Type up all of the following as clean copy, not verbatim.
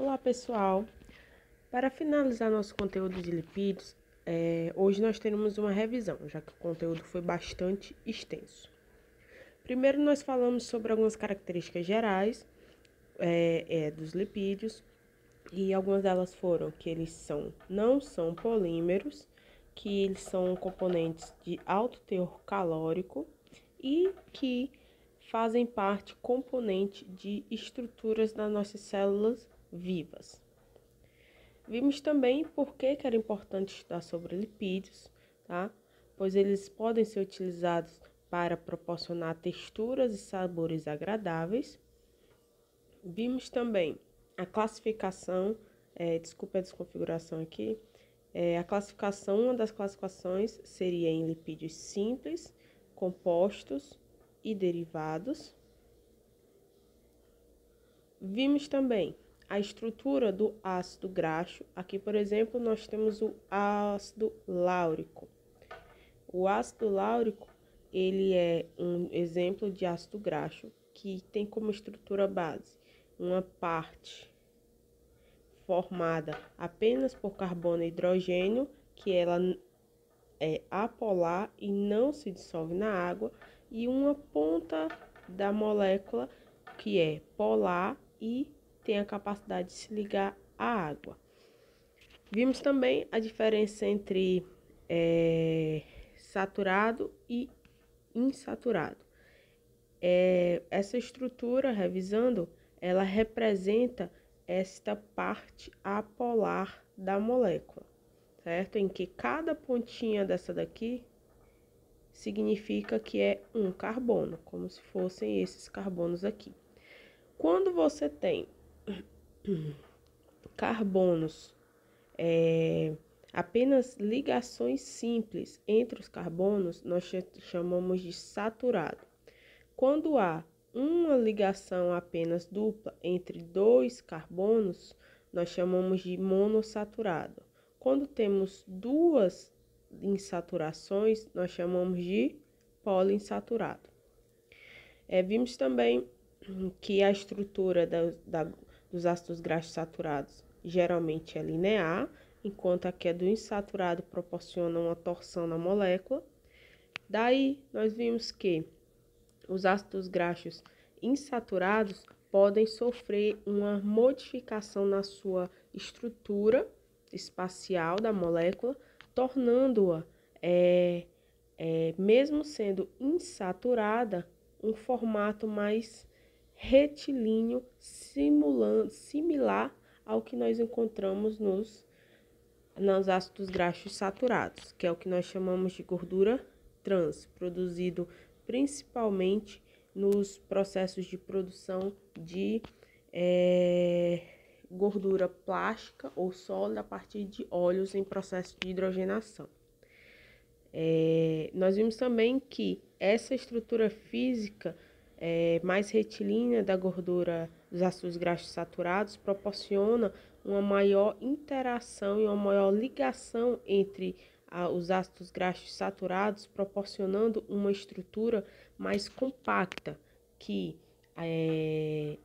Olá pessoal, para finalizar nosso conteúdo de lipídios, hoje nós teremos uma revisão, já que o conteúdo foi bastante extenso. Primeiro nós falamos sobre algumas características gerais dos lipídios, e algumas delas foram que eles não são polímeros, que eles são componentes de alto teor calórico e que fazem parte componente de estruturas das nossas células vivas. Vimos também por que era importante estudar sobre lipídios, tá? Pois eles podem ser utilizados para proporcionar texturas e sabores agradáveis. Vimos também a classificação, desculpa a desconfiguração aqui, uma das classificações seria em lipídios simples, compostos e derivados. Vimos também a estrutura do ácido graxo. Aqui, por exemplo, nós temos o ácido láurico. O ácido láurico, ele é um exemplo de ácido graxo que tem como estrutura base uma parte formada apenas por carbono e hidrogênio, que ela é apolar e não se dissolve na água, e uma ponta da molécula que é polar e tem a capacidade de se ligar à água. Vimos também a diferença entre saturado e insaturado. Essa estrutura, revisando, ela representa esta parte apolar da molécula, certo? Em que cada pontinha dessa daqui significa que é um carbono, como se fossem esses carbonos aqui. Quando você tem carbonos, apenas ligações simples entre os carbonos, nós chamamos de saturado. Quando há uma ligação apenas dupla entre dois carbonos, nós chamamos de monossaturado. Quando temos duas insaturações, nós chamamos de poliinsaturado. Vimos também que a estrutura dos ácidos graxos saturados geralmente é linear, enquanto a que é do insaturado proporciona uma torção na molécula. Daí, nós vimos que os ácidos graxos insaturados podem sofrer uma modificação na sua estrutura espacial da molécula, tornando-a, mesmo sendo insaturada, um formato mais retilíneo, similar ao que nós encontramos nos ácidos graxos saturados, que é o que nós chamamos de gordura trans, produzido principalmente nos processos de produção de gordura plástica ou sólida a partir de óleos em processo de hidrogenação. Nós vimos também que essa estrutura física mais retilínea da gordura dos ácidos graxos saturados proporciona uma maior interação e uma maior ligação entre os ácidos graxos saturados, proporcionando uma estrutura mais compacta, que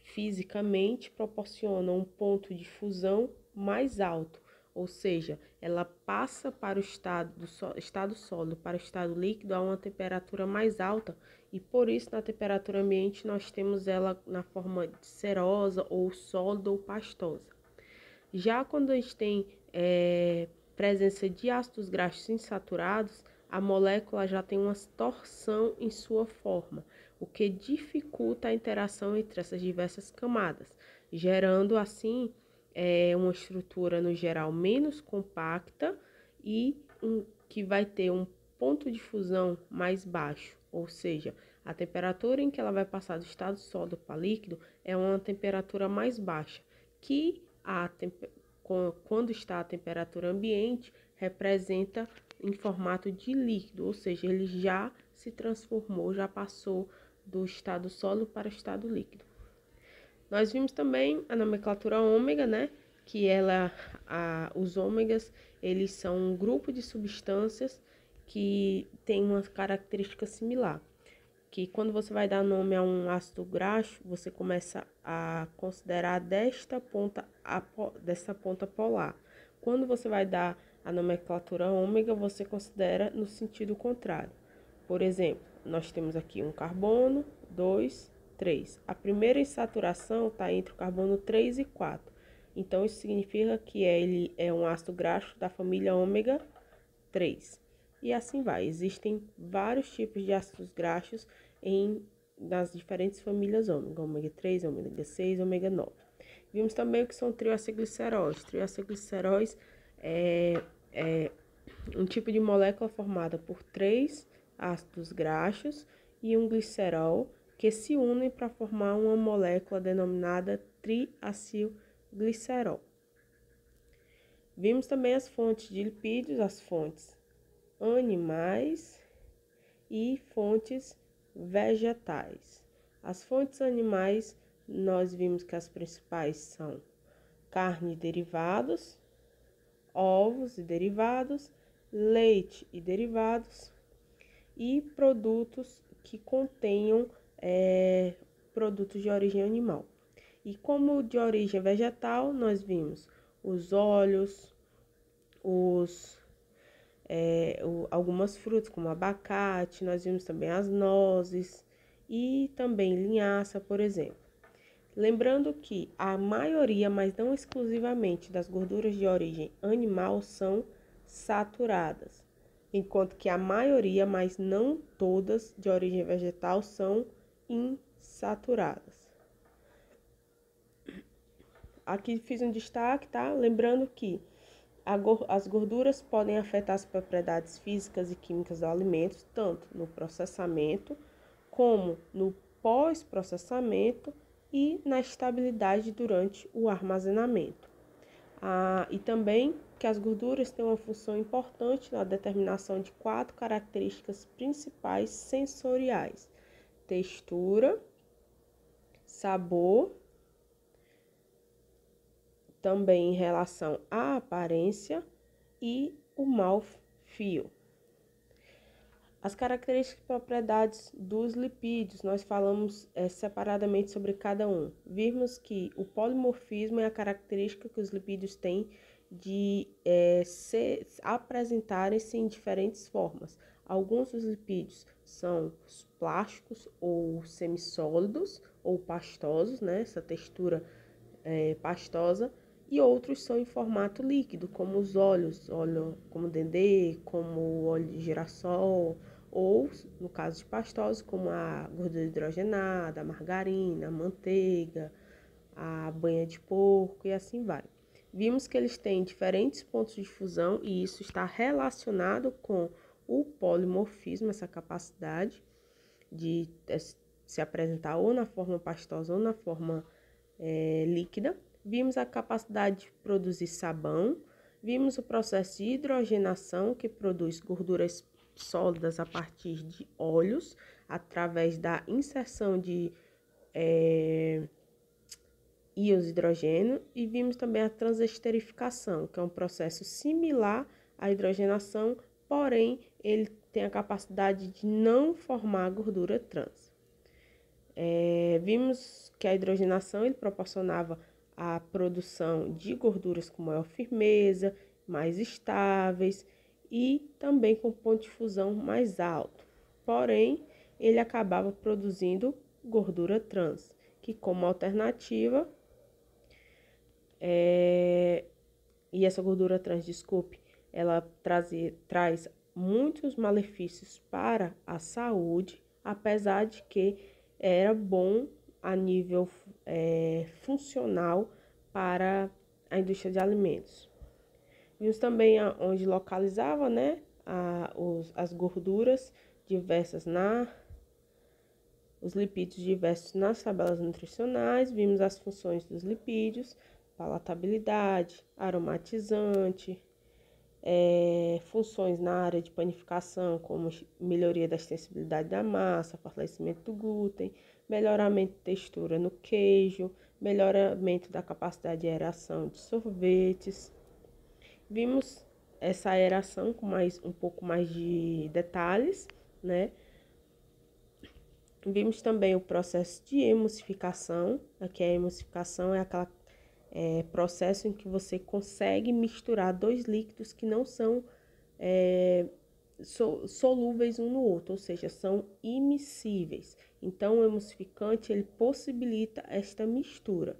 fisicamente proporciona um ponto de fusão mais alto, ou seja, ela passa para o estado sólido para o estado líquido a uma temperatura mais alta, e por isso na temperatura ambiente nós temos ela na forma de cerosa ou sólida ou pastosa. Já quando a gente tem presença de ácidos graxos insaturados, a molécula já tem uma torção em sua forma, o que dificulta a interação entre essas diversas camadas, gerando assim uma estrutura no geral menos compacta e que vai ter um ponto de fusão mais baixo, ou seja, a temperatura em que ela vai passar do estado sólido para líquido é uma temperatura mais baixa, que quando está a temperatura ambiente representa em formato de líquido, ou seja, ele já se transformou, já passou do estado sólido para o estado líquido. Nós vimos também a nomenclatura ômega, né? Que os ômegas, eles são um grupo de substâncias que tem uma característica similar. que quando você vai dar nome a um ácido graxo, você começa a considerar desta ponta polar. Quando você vai dar a nomenclatura ômega, você considera no sentido contrário. Por exemplo, nós temos aqui um carbono, 2, 3. A primeira insaturação está entre o carbono 3 e 4. Então, isso significa que ele é um ácido graxo da família ômega 3. E assim vai. Existem vários tipos de ácidos graxos nas diferentes famílias ômega, ômega 3, ômega 6, ômega 9. Vimos também o que são triacilgliceróis. Triacilgliceróis é um tipo de molécula formada por 3 ácidos graxos e um glicerol que se unem para formar uma molécula denominada triacilglicerol. Vimos também as fontes de lipídios, as fontes animais e fontes vegetais. As fontes animais, nós vimos que as principais são carne e derivados, ovos e derivados, leite e derivados e produtos que contenham produtos de origem animal. E como de origem vegetal, nós vimos os óleos, algumas frutas como abacate, nós vimos também as nozes e também linhaça, por exemplo. Lembrando que a maioria, mas não exclusivamente, das gorduras de origem animal são saturadas, enquanto que a maioria, mas não todas, de origem vegetal são insaturadas. Aqui fiz um destaque, tá? Lembrando que as gorduras podem afetar as propriedades físicas e químicas do alimento, tanto no processamento como no pós-processamento e na estabilidade durante o armazenamento. E também que as gorduras têm uma função importante na determinação de 4 características principais sensoriais: textura, sabor, também em relação à aparência e o mouthfeel. As características e propriedades dos lipídios, nós falamos separadamente sobre cada um. Vimos que o polimorfismo é a característica que os lipídios têm de apresentarem-se em diferentes formas. Alguns dos lipídios são plásticos ou semissólidos ou pastosos, né? Essa textura pastosa. E outros são em formato líquido, como os óleos, óleo como dendê, como o óleo de girassol, ou, no caso de pastosos, como a gordura hidrogenada, a margarina, a manteiga, a banha de porco e assim vai. Vimos que eles têm diferentes pontos de fusão e isso está relacionado com o polimorfismo, essa capacidade de se apresentar ou na forma pastosa ou na forma líquida. Vimos a capacidade de produzir sabão, vimos o processo de hidrogenação, que produz gorduras sólidas a partir de óleos, através da inserção de íons de hidrogênio, e vimos também a transesterificação, que é um processo similar à hidrogenação, porém ele tem a capacidade de não formar gordura trans. Vimos que a hidrogenação ele proporcionava a produção de gorduras com maior firmeza, mais estáveis e também com ponto de fusão mais alto. Porém, ele acabava produzindo gordura trans, que como alternativa, e essa gordura trans, ela traz muitos malefícios para a saúde, apesar de que era bom a nível funcional para a indústria de alimentos. Vimos também onde localizava, né, as gorduras diversas os lipídios diversos nas tabelas nutricionais. Vimos as funções dos lipídios: palatabilidade, aromatizante, funções na área de panificação, como melhoria da extensibilidade da massa, fortalecimento do glúten, melhoramento de textura no queijo, melhoramento da capacidade de aeração de sorvetes. Vimos essa aeração com um pouco mais de detalhes, né? Vimos também o processo de emulsificação. Aqui a emulsificação é aquele processo em que você consegue misturar dois líquidos que não são solúveis um no outro, ou seja, são imiscíveis. Então, o emulsificante ele possibilita esta mistura.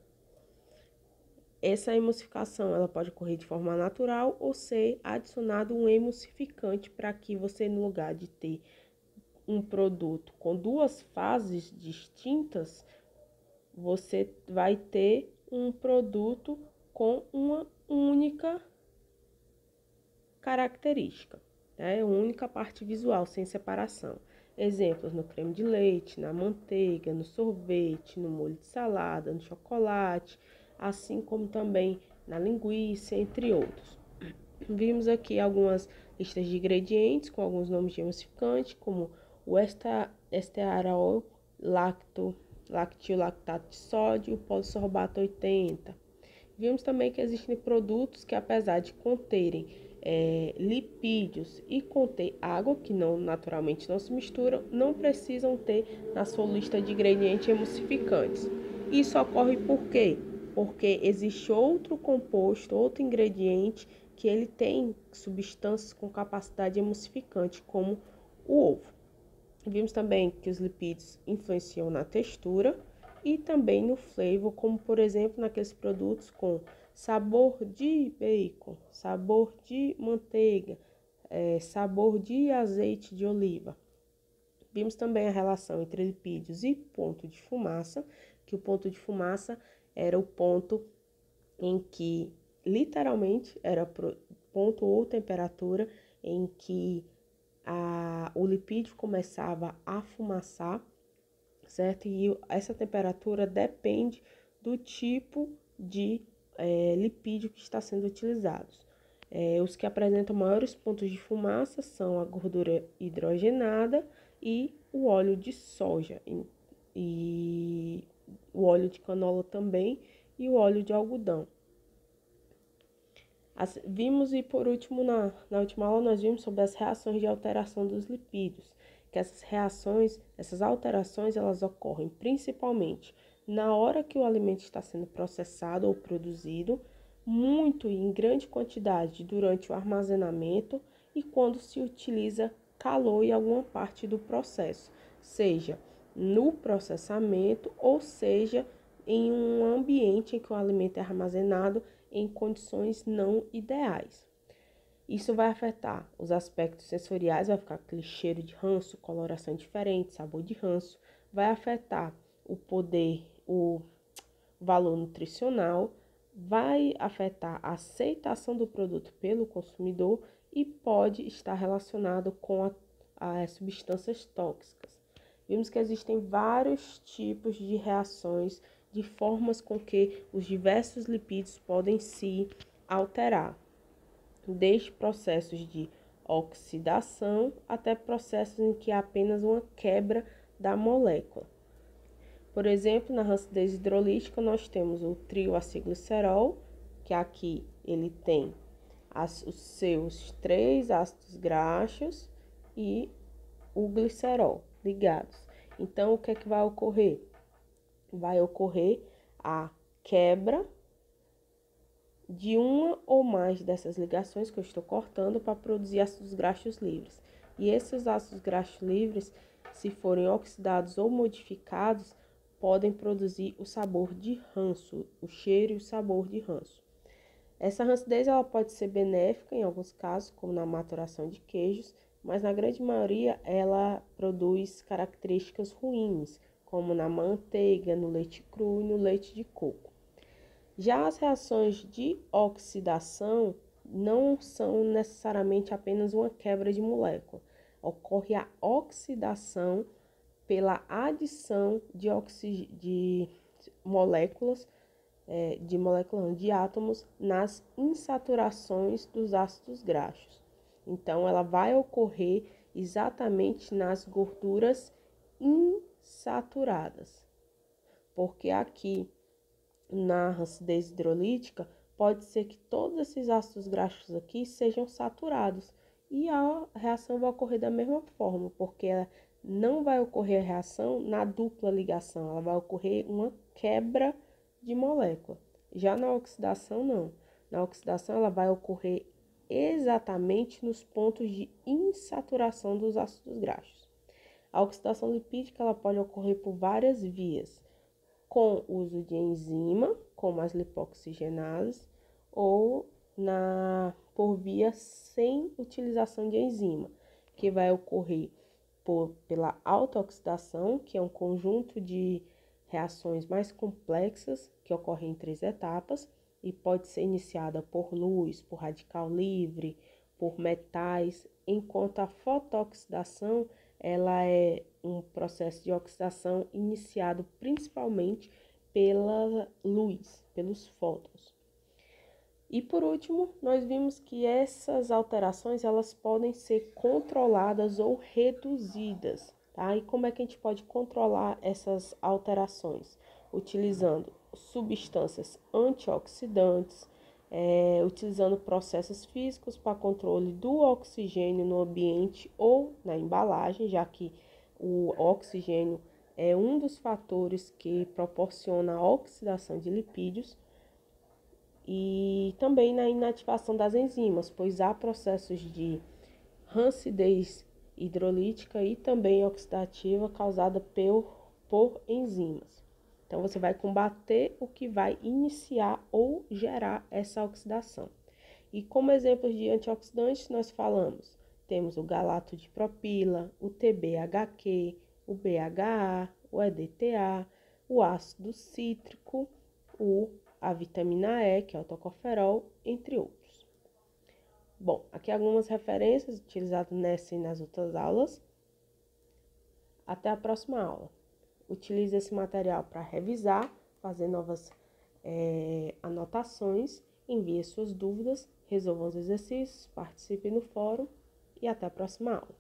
Essa emulsificação ela pode ocorrer de forma natural ou ser adicionado um emulsificante para que você, no lugar de ter um produto com duas fases distintas, você vai ter um produto com uma única característica, né? Uma única parte visual, sem separação. Exemplos no creme de leite, na manteiga, no sorvete, no molho de salada, no chocolate, assim como também na linguiça, entre outros. Vimos aqui algumas listas de ingredientes com alguns nomes de emulsificante, como o estearol, lactilactato de sódio, polisorbato 80. Vimos também que existem produtos que, apesar de conterem lipídios e conter água, que naturalmente não se misturam, não precisam ter na sua lista de ingredientes emulsificantes. Isso ocorre por quê? Porque existe outro composto, outro ingrediente que ele tem substâncias com capacidade emulsificante, como o ovo. Vimos também que os lipídios influenciam na textura e também no flavor, como por exemplo naqueles produtos com sabor de bacon, sabor de manteiga, sabor de azeite de oliva. Vimos também a relação entre lipídios e ponto de fumaça, que o ponto de fumaça era o ponto em que, literalmente, era ponto ou temperatura em que o lipídio começava a fumaçar, certo? E essa temperatura depende do tipo de lipídio que está sendo utilizado. Os que apresentam maiores pontos de fumaça são a gordura hidrogenada e o óleo de soja, e o óleo de canola também, e o óleo de algodão. Vimos, e por último, na última aula, nós vimos sobre as reações de alteração dos lipídios, que essas alterações, elas ocorrem principalmente na hora que o alimento está sendo processado ou produzido, muito e em grande quantidade durante o armazenamento e quando se utiliza calor em alguma parte do processo, seja no processamento ou seja em um ambiente em que o alimento é armazenado em condições não ideais. Isso vai afetar os aspectos sensoriais, vai ficar aquele cheiro de ranço, coloração diferente, sabor de ranço, vai afetar o valor nutricional, vai afetar a aceitação do produto pelo consumidor e pode estar relacionado com as substâncias tóxicas. Vimos que existem vários tipos de reações, de formas com que os diversos lipídios podem se alterar, desde processos de oxidação até processos em que há apenas uma quebra da molécula. Por exemplo, na rancidez hidrolítica, nós temos o trioacilglicerol, que aqui ele tem os seus 3 ácidos graxos e o glicerol ligados. Então, o que é que vai ocorrer? Vai ocorrer a quebra de uma ou mais dessas ligações que eu estou cortando para produzir ácidos graxos livres. E esses ácidos graxos livres, se forem oxidados ou modificados, podem produzir o sabor de ranço, o cheiro e o sabor de ranço. Essa rancidez ela pode ser benéfica em alguns casos, como na maturação de queijos, mas na grande maioria ela produz características ruins, como na manteiga, no leite cru e no leite de coco. Já as reações de oxidação não são necessariamente apenas uma quebra de molécula. Ocorre a oxidação pela adição de moléculas, de átomos nas insaturações dos ácidos graxos. Então, ela vai ocorrer exatamente nas gorduras insaturadas, porque aqui na rancidez hidrolítica pode ser que todos esses ácidos graxos aqui sejam saturados e a reação vai ocorrer da mesma forma, porque não vai ocorrer a reação na dupla ligação, ela vai ocorrer uma quebra de molécula. Já na oxidação, não. Na oxidação, ela vai ocorrer exatamente nos pontos de insaturação dos ácidos graxos. A oxidação lipídica ela pode ocorrer por várias vias, com uso de enzima, como as lipoxigenases, ou por via sem utilização de enzima, que vai ocorrer pela autooxidação, que é um conjunto de reações mais complexas que ocorrem em 3 etapas e pode ser iniciada por luz, por radical livre, por metais, enquanto a fotooxidação ela é um processo de oxidação iniciado principalmente pela luz, pelos fótons. E por último, nós vimos que essas alterações elas podem ser controladas ou reduzidas, tá? E como é que a gente pode controlar essas alterações? Utilizando substâncias antioxidantes, utilizando processos físicos para controle do oxigênio no ambiente ou na embalagem, já que o oxigênio é um dos fatores que proporciona a oxidação de lipídios, e também na inativação das enzimas, pois há processos de rancidez hidrolítica e também oxidativa causada por enzimas. Então, você vai combater o que vai iniciar ou gerar essa oxidação. E como exemplos de antioxidantes, nós temos o galato de propila, o TBHQ, o BHA, o EDTA, o ácido cítrico, a vitamina E, que é o tocoferol, entre outros. Bom, aqui algumas referências utilizadas nessa e nas outras aulas. Até a próxima aula. Utilize esse material para revisar, fazer novas anotações, envie suas dúvidas, resolva os exercícios, participe no fórum e até a próxima aula.